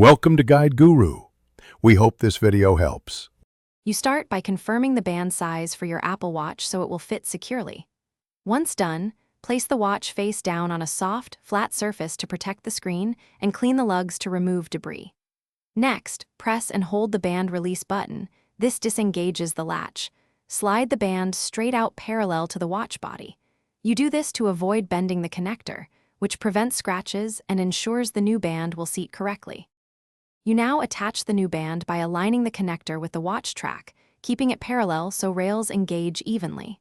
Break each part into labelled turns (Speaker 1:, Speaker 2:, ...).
Speaker 1: Welcome to Guide Guru. We hope this video helps.
Speaker 2: You start by confirming the band size for your Apple Watch so it will fit securely. Once done, place the watch face down on a soft, flat surface to protect the screen and clean the lugs to remove debris. Next, press and hold the band release button. This disengages the latch. Slide the band straight out parallel to the watch body. You do this to avoid bending the connector, which prevents scratches and ensures the new band will seat correctly. You now attach the new band by aligning the connector with the watch track, keeping it parallel so rails engage evenly.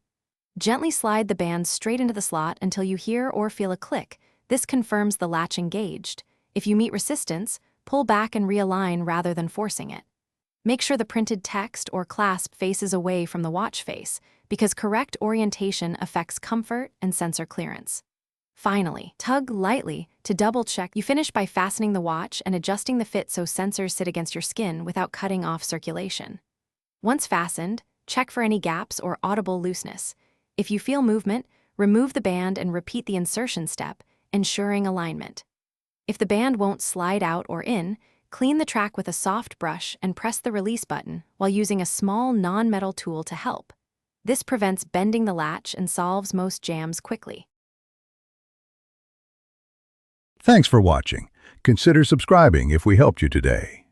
Speaker 2: Gently slide the band straight into the slot until you hear or feel a click. This confirms the latch engaged. If you meet resistance, pull back and realign rather than forcing it. Make sure the printed text or clasp faces away from the watch face, because correct orientation affects comfort and sensor clearance. Finally, tug lightly to double-check. You finish by fastening the watch and adjusting the fit so sensors sit against your skin without cutting off circulation. Once fastened, check for any gaps or audible looseness. If you feel movement, remove the band and repeat the insertion step, ensuring alignment. If the band won't slide out or in, clean the track with a soft brush and press the release button while using a small non-metal tool to help. This prevents bending the latch and solves most jams quickly.
Speaker 1: Thanks for watching. Consider subscribing if we helped you today.